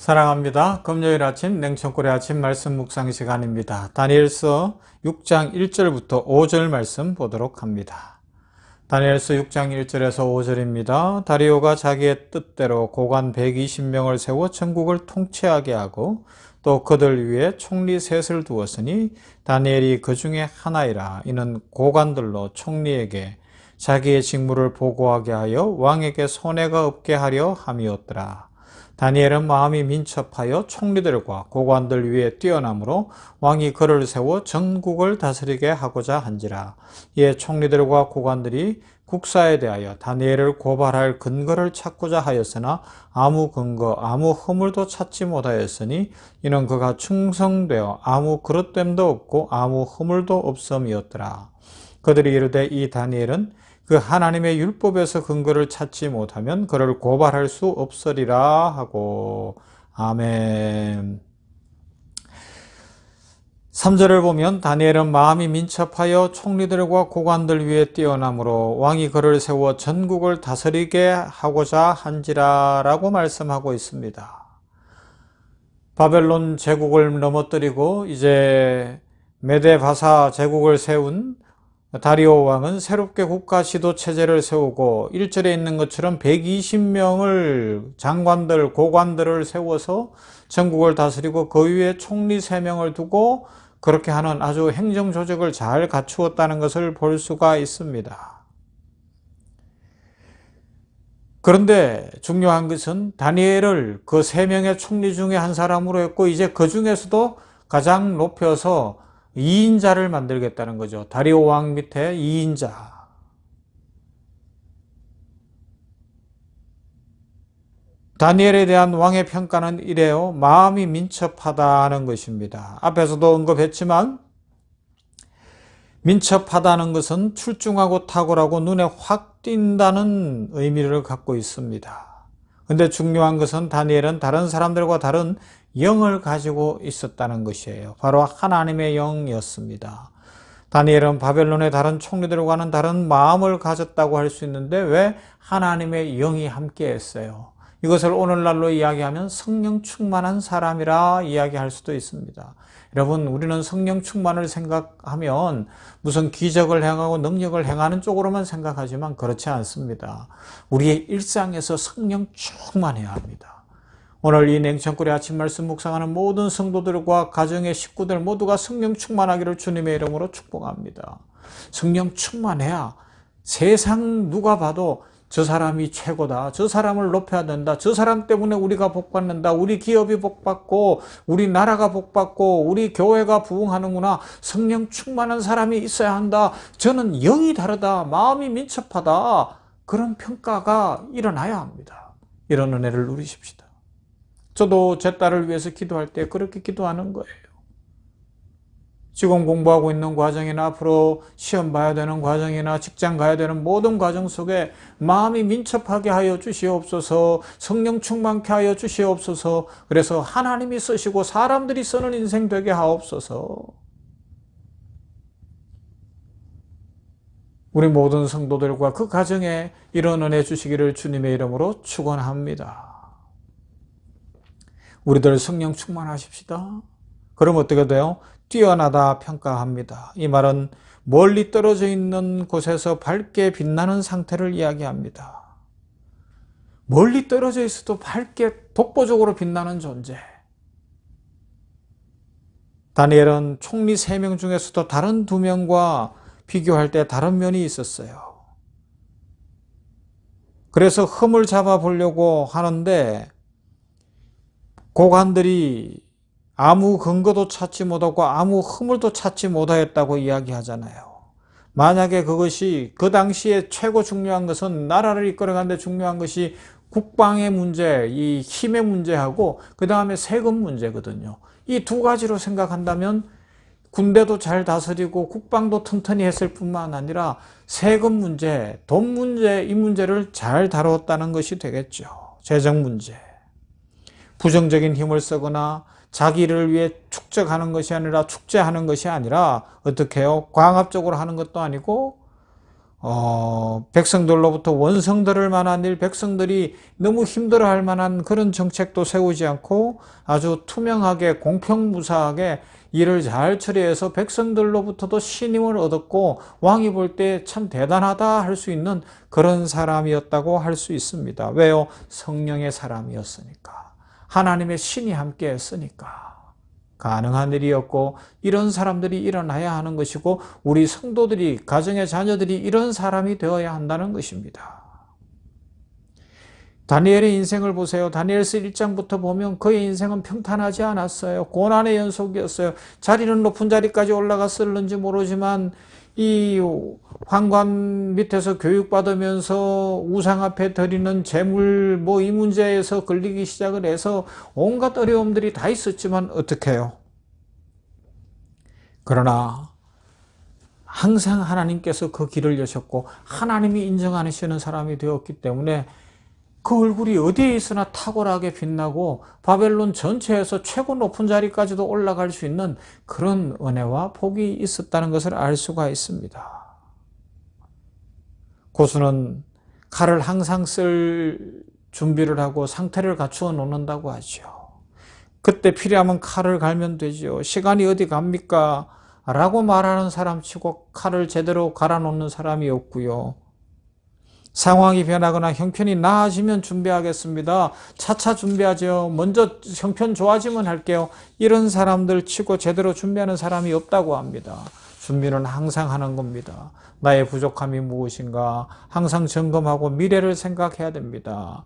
사랑합니다. 금요일 아침 냉천골의 아침 말씀 묵상 시간입니다. 다니엘서 6장 1절부터 5절 말씀 보도록 합니다. 다니엘서 6장 1절에서 5절입니다. 다리오가 자기의 뜻대로 고관 120명을 세워 전국을 통치하게 하고 또 그들 위에 총리 셋을 두었으니 다니엘이 그 중에 하나이라. 이는 고관들로 총리에게 자기의 직무를 보고하게 하여 왕에게 손해가 없게 하려 함이었더라. 다니엘은 마음이 민첩하여 총리들과 고관들 위에 뛰어나므로 왕이 그를 세워 전국을 다스리게 하고자 한지라. 이에 총리들과 고관들이 국사에 대하여 다니엘을 고발할 근거를 찾고자 하였으나 아무 근거, 아무 허물도 찾지 못하였으니 이는 그가 충성되어 아무 그릇됨도 없고 아무 허물도 없음이었더라. 그들이 이르되 이 다니엘은 그 하나님의 율법에서 근거를 찾지 못하면 그를 고발할 수 없으리라 하고. 아멘. 3절을 보면 다니엘은 마음이 민첩하여 총리들과 고관들 위에 뛰어나므로 왕이 그를 세워 전국을 다스리게 하고자 한지라 라고 말씀하고 있습니다. 바벨론 제국을 넘어뜨리고 이제 메데바사 제국을 세운 다리오 왕은 새롭게 국가 지도 체제를 세우고 1절에 있는 것처럼 120명을 장관들, 고관들을 세워서 전국을 다스리고 그 위에 총리 3명을 두고 그렇게 하는 아주 행정 조직을 잘 갖추었다는 것을 볼 수가 있습니다. 그런데 중요한 것은 다니엘을 그 3명의 총리 중에 한 사람으로 했고 이제 그 중에서도 가장 높여서 2인자를 만들겠다는 거죠. 다리오 왕 밑에 2인자. 다니엘에 대한 왕의 평가는 이래요. 마음이 민첩하다는 것입니다. 앞에서도 언급했지만 민첩하다는 것은 출중하고 탁월하고 눈에 확 띈다는 의미를 갖고 있습니다. 근데 중요한 것은 다니엘은 다른 사람들과 다른 영을 가지고 있었다는 것이에요. 바로 하나님의 영이었습니다. 다니엘은 바벨론의 다른 총리들과는 다른 마음을 가졌다고 할 수 있는데 왜 하나님의 영이 함께했어요? 이것을 오늘날로 이야기하면 성령 충만한 사람이라 이야기할 수도 있습니다. 여러분, 우리는 성령 충만을 생각하면 무슨 기적을 행하고 능력을 행하는 쪽으로만 생각하지만 그렇지 않습니다. 우리의 일상에서 성령 충만해야 합니다. 오늘 이 냉천골의 아침 말씀 묵상하는 모든 성도들과 가정의 식구들 모두가 성령 충만하기를 주님의 이름으로 축복합니다. 성령 충만해야 세상 누가 봐도 저 사람이 최고다. 저 사람을 높여야 된다. 저 사람 때문에 우리가 복받는다. 우리 기업이 복받고 우리 나라가 복받고 우리 교회가 부흥하는구나. 성령 충만한 사람이 있어야 한다. 저는 영이 다르다. 마음이 민첩하다. 그런 평가가 일어나야 합니다. 이런 은혜를 누리십시다. 저도 제 딸을 위해서 기도할 때 그렇게 기도하는 거예요. 지금 공부하고 있는 과정이나 앞으로 시험 봐야 되는 과정이나 직장 가야 되는 모든 과정 속에 마음이 민첩하게 하여 주시옵소서, 성령 충만케 하여 주시옵소서. 그래서 하나님이 쓰시고 사람들이 쓰는 인생 되게 하옵소서. 우리 모든 성도들과 그 가정에 이런 은혜 주시기를 주님의 이름으로 축원합니다. 우리들 성령 충만하십시다. 그럼 어떻게 돼요? 뛰어나다 평가합니다. 이 말은 멀리 떨어져 있는 곳에서 밝게 빛나는 상태를 이야기합니다. 멀리 떨어져 있어도 밝게 독보적으로 빛나는 존재. 다니엘은 총리 3명 중에서도 다른 2명과 비교할 때 다른 면이 있었어요. 그래서 흠을 잡아보려고 하는데 고관들이 아무 근거도 찾지 못하고 아무 허물도 찾지 못하였다고 이야기하잖아요. 만약에 그것이 그 당시에 최고 중요한 것은 나라를 이끌어가는 데 중요한 것이 국방의 문제, 이 힘의 문제하고 그 다음에 세금 문제거든요. 이 2가지로 생각한다면 군대도 잘 다스리고 국방도 튼튼히 했을 뿐만 아니라 세금 문제, 돈 문제, 이 문제를 잘 다뤘다는 것이 되겠죠. 재정 문제. 부정적인 힘을 쓰거나 자기를 위해 축적하는 것이 아니라 축제하는 것이 아니라 어떻게 해요? 광합적으로 하는 것도 아니고 백성들로부터 원성들을 만한 일, 백성들이 너무 힘들어할 만한 그런 정책도 세우지 않고 아주 투명하게 공평무사하게 일을 잘 처리해서 백성들로부터도 신임을 얻었고 왕이 볼 때 참 대단하다 할 수 있는 그런 사람이었다고 할 수 있습니다. 왜요? 성령의 사람이었으니까. 하나님의 신이 함께 했으니까. 가능한 일이었고 이런 사람들이 일어나야 하는 것이고 우리 성도들이 가정의 자녀들이 이런 사람이 되어야 한다는 것입니다. 다니엘의 인생을 보세요. 다니엘서 1장부터 보면 그의 인생은 평탄하지 않았어요. 고난의 연속이었어요. 자리는 높은 자리까지 올라갔을는지 모르지만 이 황관 밑에서 교육받으면서 우상 앞에 드리는 제물 이 문제에서 걸리기 시작을 해서 온갖 어려움들이 다 있었지만 어떻게 해요? 그러나 항상 하나님께서 그 길을 여셨고 하나님이 인정하시는 사람이 되었기 때문에 그 얼굴이 어디에 있으나 탁월하게 빛나고 바벨론 전체에서 최고 높은 자리까지도 올라갈 수 있는 그런 은혜와 복이 있었다는 것을 알 수가 있습니다. 고수는 칼을 항상 쓸 준비를 하고 상태를 갖추어 놓는다고 하죠. 그때 필요하면 칼을 갈면 되죠. 시간이 어디 갑니까? 라고 말하는 사람치고 칼을 제대로 갈아 놓는 사람이 없고요. 상황이 변하거나 형편이 나아지면 준비하겠습니다. 차차 준비하죠. 먼저 형편 좋아지면 할게요. 이런 사람들 치고 제대로 준비하는 사람이 없다고 합니다. 준비는 항상 하는 겁니다. 나의 부족함이 무엇인가 항상 점검하고 미래를 생각해야 됩니다.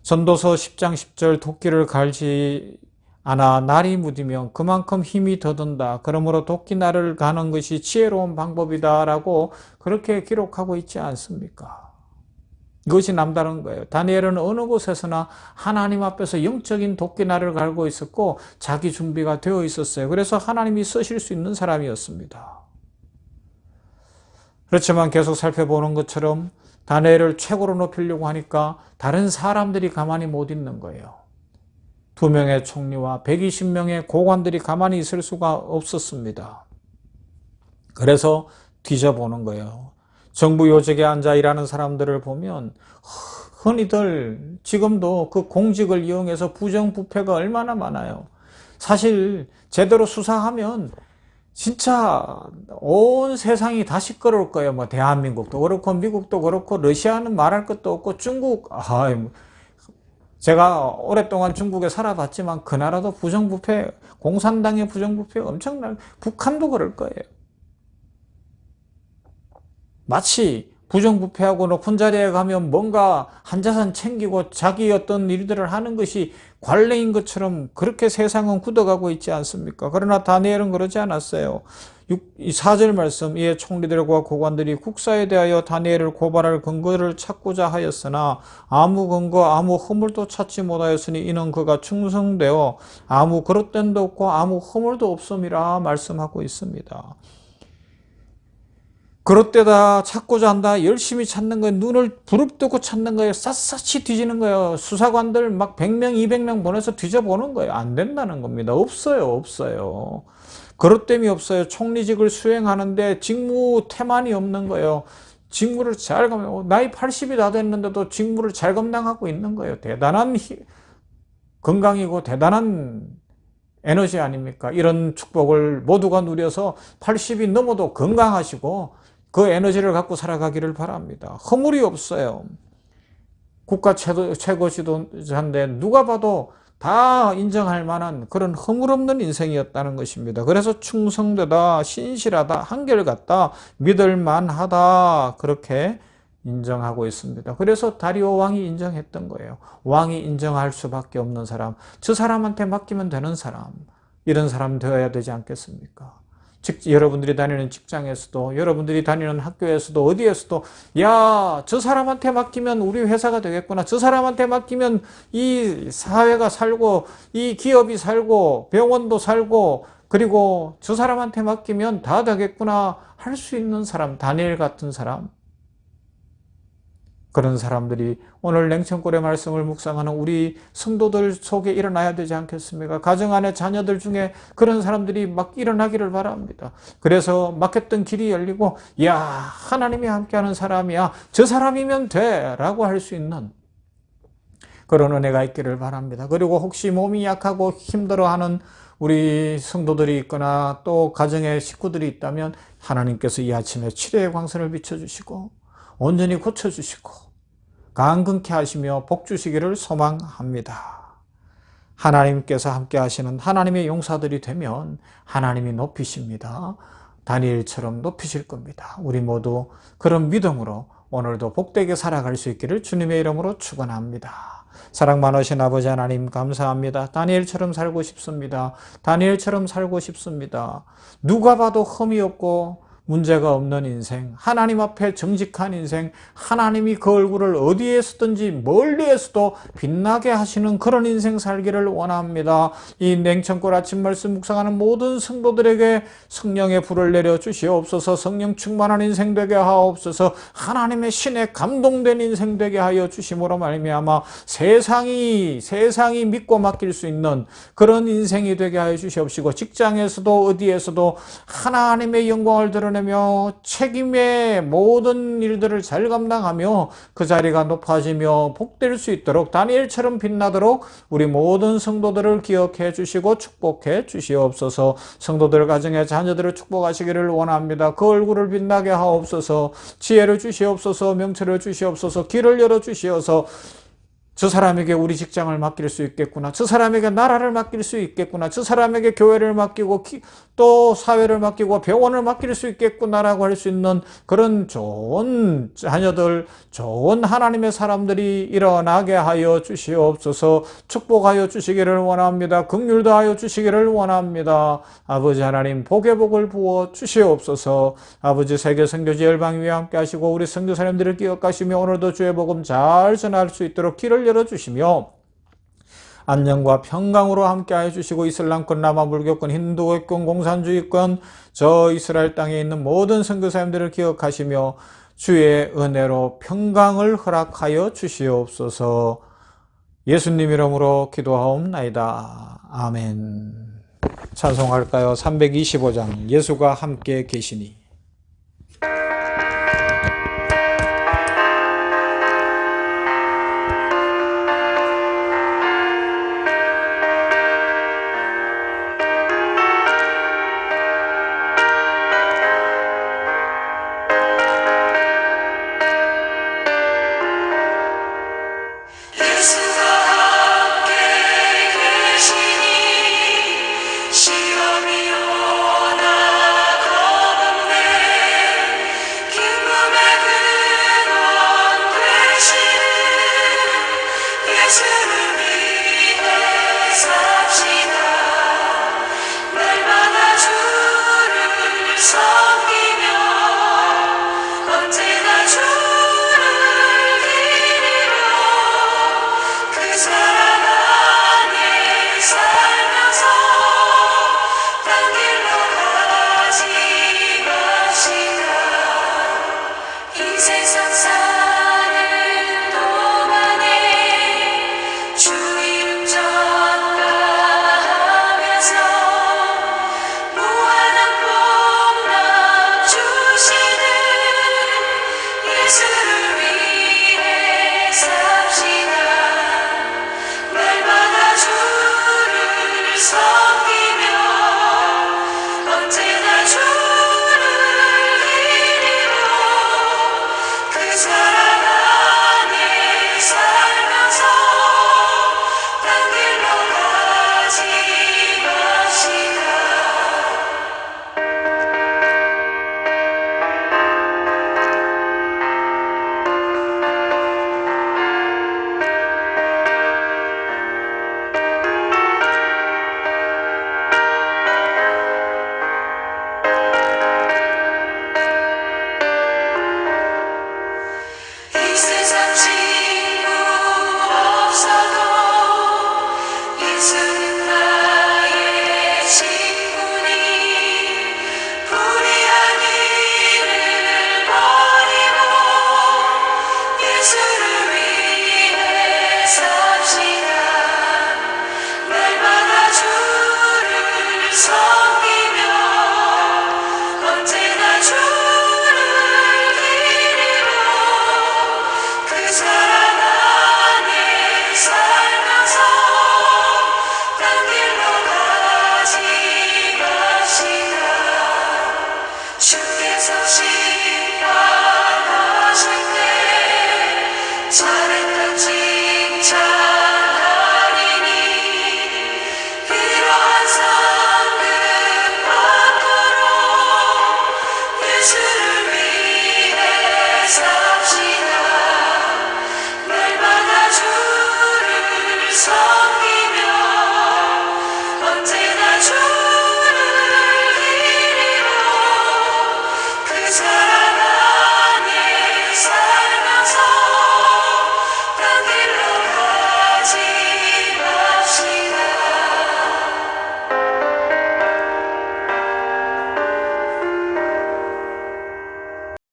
전도서 10장 10절 도끼를 갈지 않아 날이 무디면 그만큼 힘이 더 든다. 그러므로 도끼 날을 가는 것이 지혜로운 방법이다 라고 그렇게 기록하고 있지 않습니까? 이것이 남다른 거예요. 다니엘은 어느 곳에서나 하나님 앞에서 영적인 도끼날을 갈고 있었고 자기 준비가 되어 있었어요. 그래서 하나님이 쓰실 수 있는 사람이었습니다. 그렇지만 계속 살펴보는 것처럼 다니엘을 최고로 높이려고 하니까 다른 사람들이 가만히 못 있는 거예요. 2명의 총리와 120명의 고관들이 가만히 있을 수가 없었습니다. 그래서 뒤져보는 거예요. 정부 요직에 앉아 일하는 사람들을 보면 흔히들 지금도 그 공직을 이용해서 부정부패가 얼마나 많아요. 사실 제대로 수사하면 진짜 온 세상이 다 시끄러울 거예요. 대한민국도 그렇고 미국도 그렇고 러시아는 말할 것도 없고 중국 제가 오랫동안 중국에 살아봤지만 그 나라도 부정부패, 공산당의 부정부패 엄청나요. 북한도 그럴 거예요. 마치 부정부패하고 높은 자리에 가면 뭔가 한자산 챙기고 자기 어떤 일들을 하는 것이 관례인 것처럼 그렇게 세상은 굳어가고 있지 않습니까? 그러나 다니엘은 그러지 않았어요. 4절 말씀, 이에 총리들과 고관들이 국사에 대하여 다니엘을 고발할 근거를 찾고자 하였으나 아무 근거 아무 허물도 찾지 못하였으니 이는 그가 충성되어 아무 그릇됨도 없고 아무 허물도 없음이라 말씀하고 있습니다. 그릇되다 찾고자 한다. 열심히 찾는 거예요. 눈을 부릅뜨고 찾는 거예요. 샅샅이 뒤지는 거예요. 수사관들 막 100명, 200명 보내서 뒤져보는 거예요. 안 된다는 겁니다. 없어요. 그릇됨이 없어요. 총리직을 수행하는데 직무 태만이 없는 거예요. 직무를 잘 나이 80이 다 됐는데도 직무를 잘 감당하고 있는 거예요. 대단한 건강이고 대단한 에너지 아닙니까? 이런 축복을 모두가 누려서 80이 넘어도 건강하시고 그 에너지를 갖고 살아가기를 바랍니다. 허물이 없어요. 국가 최고 지도자인데 누가 봐도 다 인정할 만한 그런 허물 없는 인생이었다는 것입니다. 그래서 충성되다, 신실하다, 한결같다, 믿을만하다 그렇게 인정하고 있습니다. 그래서 다리오 왕이 인정했던 거예요. 왕이 인정할 수밖에 없는 사람, 저 사람한테 맡기면 되는 사람, 이런 사람 되어야 되지 않겠습니까? 여러분들이 다니는 직장에서도, 여러분들이 다니는 학교에서도, 어디에서도 저 사람한테 맡기면 우리 회사가 되겠구나, 저 사람한테 맡기면 이 사회가 살고 이 기업이 살고 병원도 살고 그리고 저 사람한테 맡기면 다 되겠구나 할 수 있는 사람, 다니엘 같은 사람, 그런 사람들이 오늘 냉천골의 말씀을 묵상하는 우리 성도들 속에 일어나야 되지 않겠습니까? 가정 안에 자녀들 중에 그런 사람들이 막 일어나기를 바랍니다. 그래서 막혔던 길이 열리고 야, 하나님이 함께하는 사람이야, 저 사람이면 돼 라고 할 수 있는 그런 은혜가 있기를 바랍니다. 그리고 혹시 몸이 약하고 힘들어하는 우리 성도들이 있거나 또 가정의 식구들이 있다면 하나님께서 이 아침에 치료의 광선을 비춰주시고 온전히 고쳐주시고 강건케 하시며 복 주시기를 소망합니다. 하나님께서 함께 하시는 하나님의 용사들이 되면 하나님이 높이십니다. 다니엘처럼 높이실 겁니다. 우리 모두 그런 믿음으로 오늘도 복되게 살아갈 수 있기를 주님의 이름으로 축원합니다. 사랑 많으신 아버지 하나님 감사합니다. 다니엘처럼 살고 싶습니다. 다니엘처럼 살고 싶습니다. 누가 봐도 흠이 없고 문제가 없는 인생, 하나님 앞에 정직한 인생, 하나님이 그 얼굴을 어디에서든지 멀리에서도 빛나게 하시는 그런 인생 살기를 원합니다. 이 냉천골 아침 말씀 묵상하는 모든 성도들에게 성령의 불을 내려 주시옵소서. 성령 충만한 인생 되게 하옵소서. 하나님의 신에 감동된 인생 되게 하여 주심으로 말미암아 세상이 믿고 맡길 수 있는 그런 인생이 되게 하여 주시옵시고, 직장에서도 어디에서도 하나님의 영광을 드러내며 책임의 모든 일들을 잘 감당하며 그 자리가 높아지며 복될 수 있도록 다니엘처럼 빛나도록 우리 모든 성도들을 기억해 주시고 축복해 주시옵소서. 성도들 가정의 자녀들을 축복하시기를 원합니다. 그 얼굴을 빛나게 하옵소서. 지혜를 주시옵소서. 명철을 주시옵소서. 길을 열어 주시어서 저 사람에게 우리 직장을 맡길 수 있겠구나, 저 사람에게 나라를 맡길 수 있겠구나, 저 사람에게 교회를 맡기고 또 사회를 맡기고 병원을 맡길 수 있겠구나라고 할 수 있는 그런 좋은 자녀들, 좋은 하나님의 사람들이 일어나게 하여 주시옵소서. 축복하여 주시기를 원합니다. 긍휼도 하여 주시기를 원합니다. 아버지 하나님 복의 복을 부어 주시옵소서. 아버지 세계 선교지 열방 위에 함께 하시고 우리 선교사님들을 기억하시며 오늘도 주의 복음 잘 전할 수 있도록 길을 열어주시며 안녕과 평강으로 함께하여 주시고 이슬람권, 남아불교권, 힌두교권, 공산주의권, 저 이스라엘 땅에 있는 모든 선교사님들을 기억하시며 주의 은혜로 평강을 허락하여 주시옵소서. 예수님 이름으로 기도하옵나이다. 아멘. 찬송할까요? 325장 예수가 함께 계시니. 예수 서